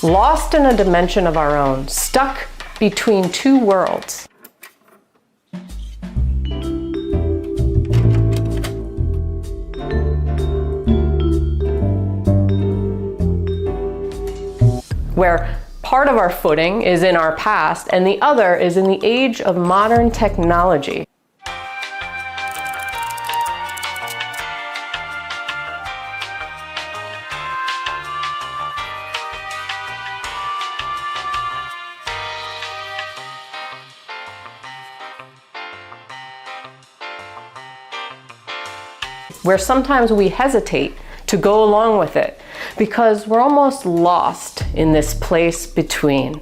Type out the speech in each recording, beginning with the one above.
lost in a dimension of our own, stuck between two worlds. Where part of our footing is in our past and the other is in the age of modern technology. Where sometimes we hesitate to go along with it because we're almost lost in this place between.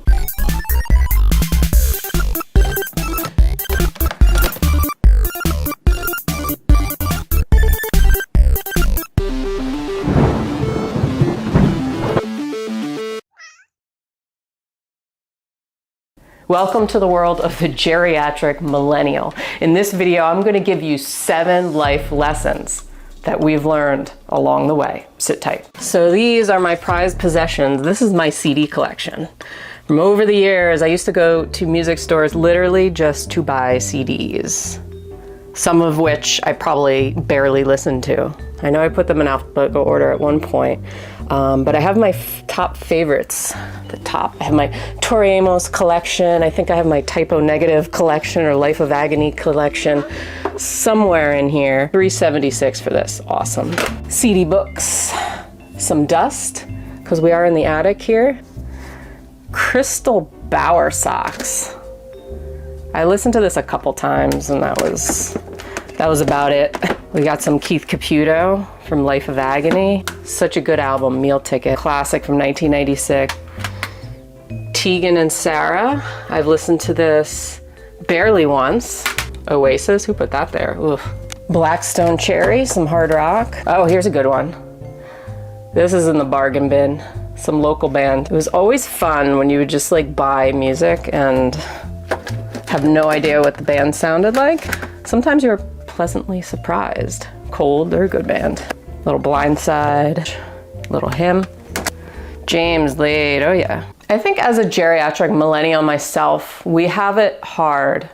Welcome to the world of the geriatric millennial. In this video, I'm going to give you 7 life lessons that we've learned along the way. Sit tight. So these are my prized possessions. This is my CD collection. From over the years, I used to go to music stores literally just to buy CDs, some of which I probably barely listened to. I know I put them in alphabetical order at one point, but I have my top favorites. I have my Tori Amos collection. I think I have my Typo Negative collection or Life of Agony collection somewhere in here. $3.76 for this. Awesome. CD books, some dust, because we are in the attic here. Crystal Bauer socks. I listened to this a couple times and that was about it. We got some Keith Caputo from Life of Agony. Such a good album, Meal Ticket. Classic from 1996. Tegan and Sarah. I've listened to this barely once. Oasis, who put that there? Oof. Blackstone Cherry, some hard rock. Oh, here's a good one. This is in the bargain bin. Some local band. It was always fun when you would just like buy music and have no idea what the band sounded like. Sometimes you were pleasantly surprised. Cold, they're a good band. Little Blind Side, Little Hymn. James Lade, oh yeah. I think as a geriatric millennial myself, we have it hard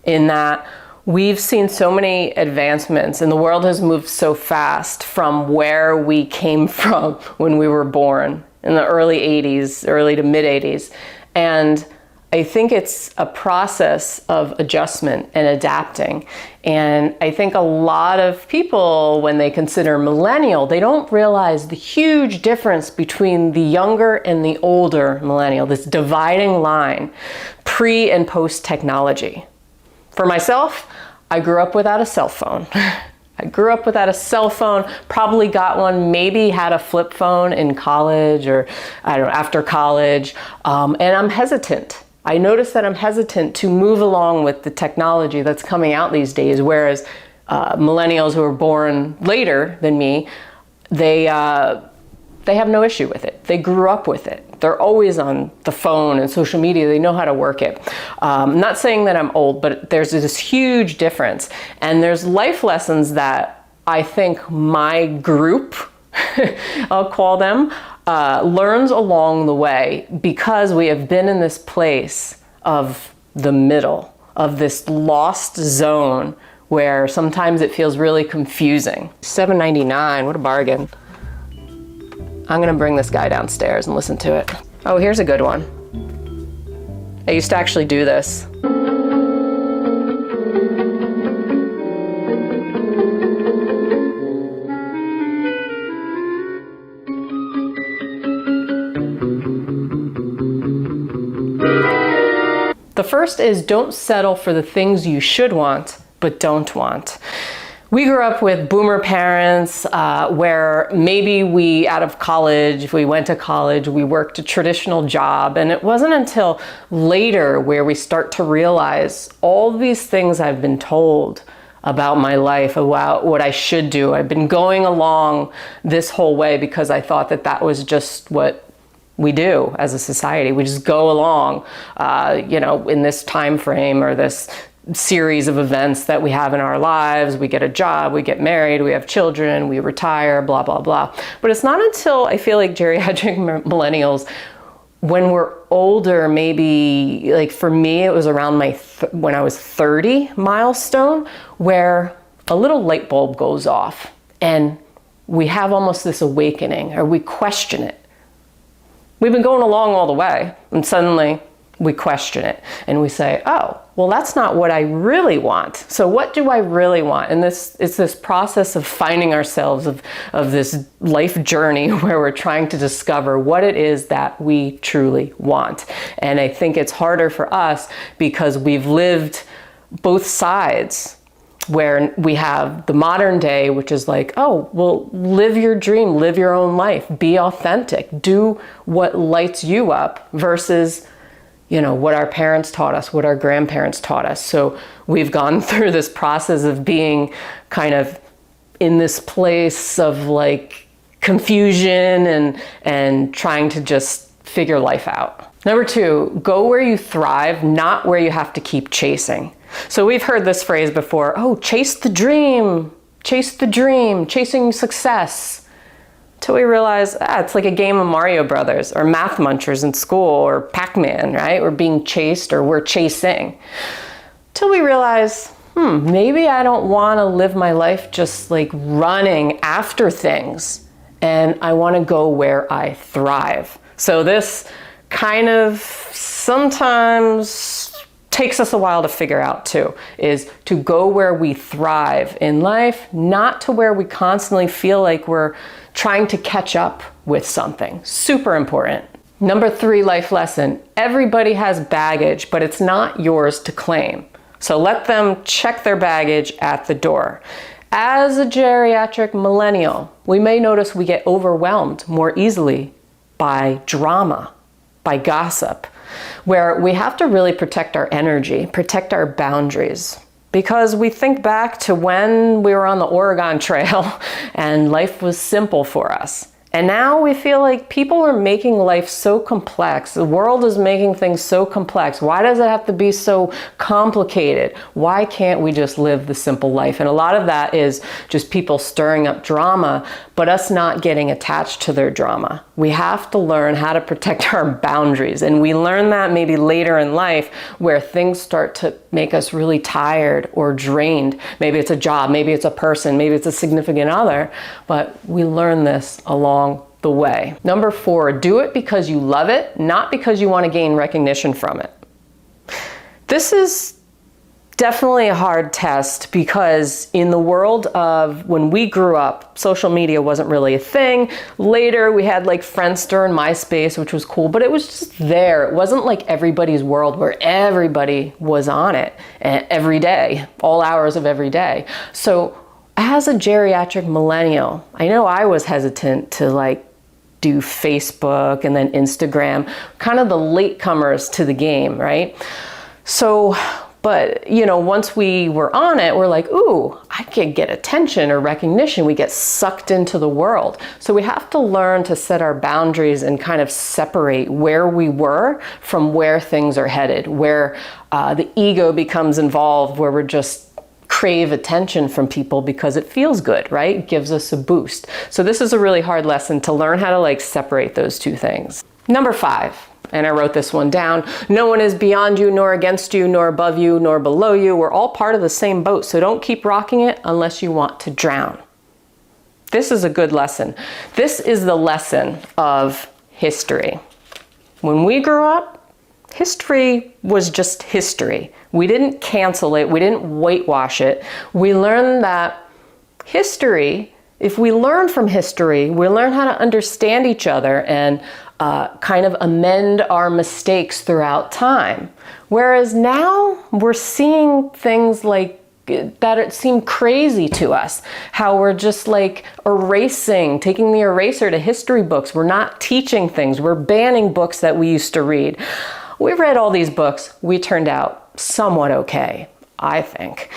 in that we've seen so many advancements and the world has moved so fast from where we came from when we were born in the early 80s, early to mid 80s. And I think it's a process of adjustment and adapting. And I think a lot of people, when they consider millennial, they don't realize the huge difference between the younger and the older millennial, this dividing line, pre and post technology. For myself, I grew up without a cell phone. Probably got one, maybe had a flip phone in college or I don't know, after college. And I'm hesitant. I notice that I'm hesitant to move along with the technology that's coming out these days, whereas millennials who are born later than me, they have no issue with it. They grew up with it. They're always on the phone and social media. They know how to work it. I'm not saying that I'm old, but there's this huge difference. And there's life lessons that I think my group, I'll call them, learns along the way because we have been in this place of the middle, of this lost zone where sometimes it feels really confusing. $7.99, what a bargain. I'm gonna bring this guy downstairs and listen to it. Oh, here's a good one. I used to actually do this. The first is don't settle for the things you should want, but don't want. We grew up with boomer parents where maybe we, out of college, if we went to college, we worked a traditional job. And it wasn't until later where we start to realize all these things I've been told about my life, about what I should do. I've been going along this whole way because I thought that that was just what we do as a society. We just go along, in this time frame or this series of events that we have in our lives. We get a job, we get married, we have children, we retire, blah, blah, blah. But it's not until I feel like geriatric millennials, when we're older, maybe like for me, it was around my when I was 30 milestone, where a little light bulb goes off and we have almost this awakening, or we question it. We've been going along all the way, and suddenly we question it and we say, oh, well, that's not what I really want. So what do I really want? And it's this process of finding ourselves, of this life journey where we're trying to discover what it is that we truly want. And I think it's harder for us because we've lived both sides, where we have the modern day, which is like, oh, well, live your dream, live your own life, be authentic, do what lights you up, versus what our parents taught us, what our grandparents taught us. So we've gone through this process of being kind of in this place of like confusion and trying to just figure life out. Number 2, go where you thrive, not where you have to keep chasing. So we've heard this phrase before, oh, chase the dream, chasing success. Till we realize, it's like a game of Mario Brothers or Math Munchers in school or Pac-Man, right? We're being chased or we're chasing. Till we realize, maybe I don't want to live my life just like running after things, and I want to go where I thrive. So this kind of sometimes takes us a while to figure out too, is to go where we thrive in life, not to where we constantly feel like we're trying to catch up with something. Super important. Number 3 life lesson, everybody has baggage, but it's not yours to claim. So let them check their baggage at the door. As a geriatric millennial, we may notice we get overwhelmed more easily by drama, by gossip, where we have to really protect our energy, protect our boundaries. Because we think back to when we were on the Oregon Trail and life was simple for us. And now we feel like people are making life so complex. The world is making things so complex. Why does it have to be so complicated? Why can't we just live the simple life? And a lot of that is just people stirring up drama, but us not getting attached to their drama. We have to learn how to protect our boundaries. And we learn that maybe later in life, where things start to make us really tired or drained. Maybe it's a job, maybe it's a person, maybe it's a significant other, but we learn this along the way. Number 4, do it because you love it, not because you want to gain recognition from it. This is definitely a hard test, because in the world of when we grew up, social media wasn't really a thing. Later we had like Friendster and MySpace, which was cool, but it was just there. It wasn't like everybody's world where everybody was on it every day, all hours of every day. So as a geriatric millennial, I know I was hesitant to like do Facebook and then Instagram, kind of the latecomers to the game, right? So, but once we were on it, we're like, ooh, I could get attention or recognition. We get sucked into the world. So we have to learn to set our boundaries and kind of separate where we were from where things are headed, where the ego becomes involved, where we're just crave attention from people because it feels good, right? It gives us a boost. So this is a really hard lesson to learn how to like separate those two things. Number 5, and I wrote this one down, no one is beyond you, nor against you, nor above you, nor below you. We're all part of the same boat, so don't keep rocking it unless you want to drown. This is a good lesson. This is the lesson of history. When we grew up, history was just history. We didn't cancel it. We didn't whitewash it. We learned that history, if we learn from history, we learn how to understand each other and kind of amend our mistakes throughout time. Whereas now we're seeing things like that it seem crazy to us, how we're just like erasing, taking the eraser to history books. We're not teaching things. We're banning books that we used to read. We read all these books. We turned out somewhat okay, I think.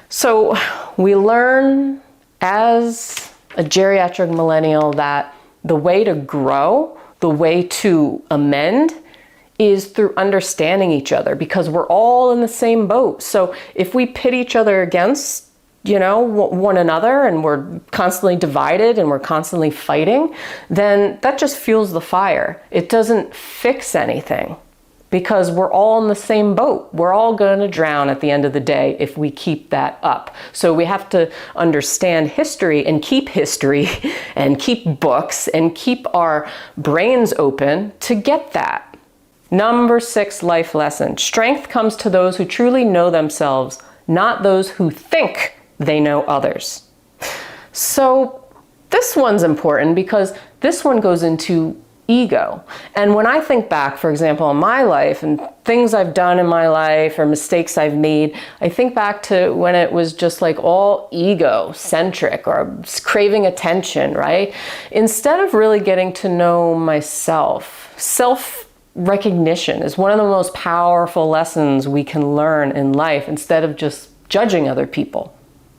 So we learn as a geriatric millennial that the way to grow, the way to amend, is through understanding each other, because we're all in the same boat. So if we pit each other against one another, and we're constantly divided and we're constantly fighting, then that just fuels the fire. It doesn't fix anything, because we're all in the same boat. We're all going to drown at the end of the day if we keep that up. So we have to understand history and keep books and keep our brains open to get that. Number 6 life lesson: strength comes to those who truly know themselves, not those who think they know others. So this one's important because this one goes into ego. And when I think back, for example, on my life and things I've done in my life or mistakes I've made, I think back to when it was just like all ego-centric or craving attention, right? Instead of really getting to know myself, self-recognition is one of the most powerful lessons we can learn in life, instead of just judging other people,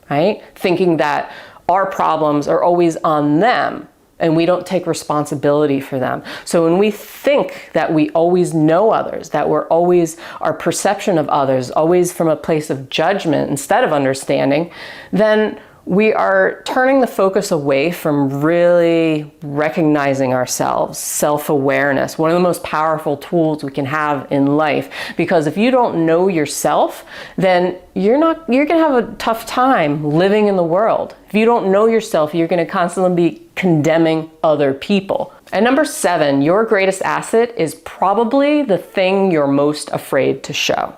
right? Thinking that our problems are always on them and we don't take responsibility for them. So when we think that we always know others, that our perception of others always from a place of judgment instead of understanding, then we are turning the focus away from really recognizing ourselves, self-awareness, one of the most powerful tools we can have in life. Because if you don't know yourself, then you're gonna have a tough time living in the world. If you don't know yourself, you're gonna constantly be condemning other people. And number 7, your greatest asset is probably the thing you're most afraid to show.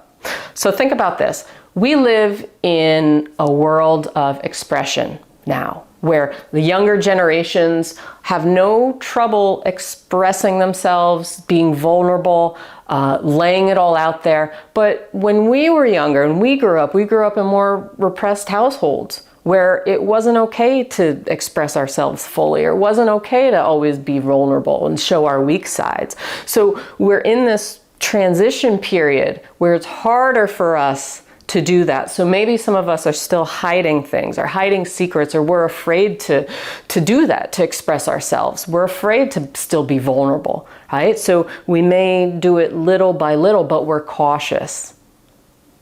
So think about this. We live in a world of expression now, where the younger generations have no trouble expressing themselves, being vulnerable, laying it all out there. But when we were younger and we grew up in more repressed households, where it wasn't okay to express ourselves fully, or it wasn't okay to always be vulnerable and show our weak sides. So we're in this transition period where it's harder for us to do that. So maybe some of us are still hiding things, or hiding secrets, or we're afraid to do that, to express ourselves. We're afraid to still be vulnerable, right? So we may do it little by little, but we're cautious.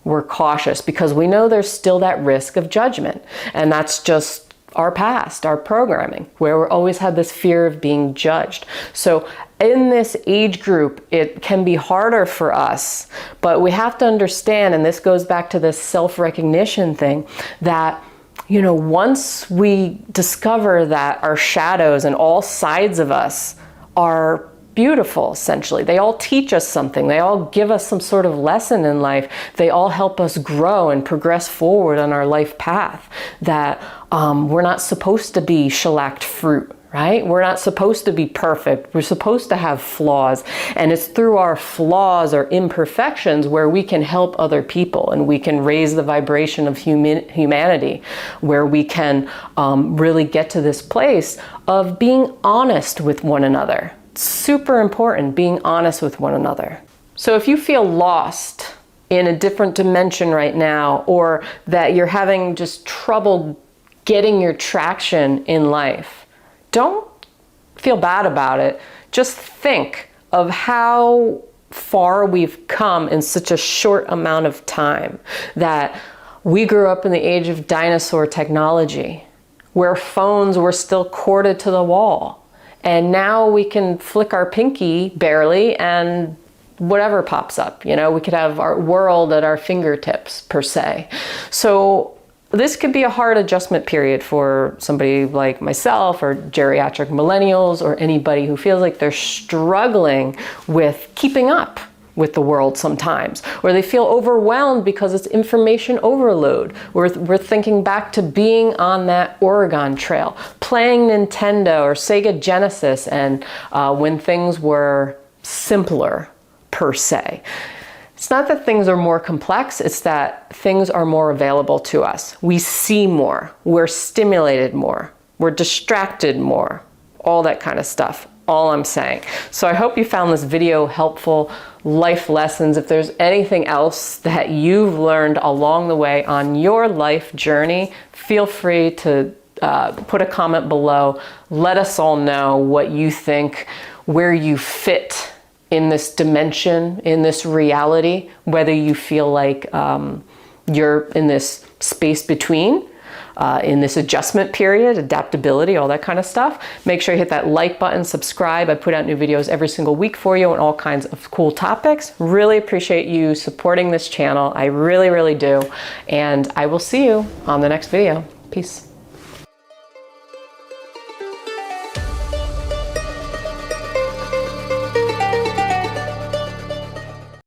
We're cautious because we know there's still that risk of judgment. And that's just our past, our programming, where we always had this fear of being judged. So in this age group, it can be harder for us, but we have to understand, and this goes back to this self-recognition thing, that once we discover that our shadows and all sides of us are beautiful, essentially. They all teach us something. They all give us some sort of lesson in life. They all help us grow and progress forward on our life path. That we're not supposed to be shellacked fruit, right? We're not supposed to be perfect. We're supposed to have flaws. And it's through our flaws or imperfections where we can help other people, and we can raise the vibration of humanity, where we can really get to this place of being honest with one another. Super important, being honest with one another. So if you feel lost in a different dimension right now, or that you're having just trouble getting your traction in life, don't feel bad about it. Just think of how far we've come in such a short amount of time. That we grew up in the age of dinosaur technology, where phones were still corded to the wall. And now we can flick our pinky barely and whatever pops up. We could have our world at our fingertips, per se. So this could be a hard adjustment period for somebody like myself, or geriatric millennials, or anybody who feels like they're struggling with keeping up with the world sometimes, or they feel overwhelmed because it's information overload. We're thinking back to being on that Oregon Trail, playing Nintendo or Sega Genesis, and when things were simpler, per se. It's not that things are more complex, it's that things are more available to us. We see more, we're stimulated more, we're distracted more, all that kind of stuff. All I'm saying. So I hope you found this video helpful. Life lessons. If there's anything else that you've learned along the way on your life journey, feel free to put a comment below. Let us all know what you think, where you fit in this dimension, in this reality, whether you feel like you're in this space between, in this adjustment period, adaptability, all that kind of stuff. Make sure you hit that like button, subscribe. I put out new videos every single week for you on all kinds of cool topics. Really appreciate you supporting this channel. I really, really do. And I will see you on the next video. Peace.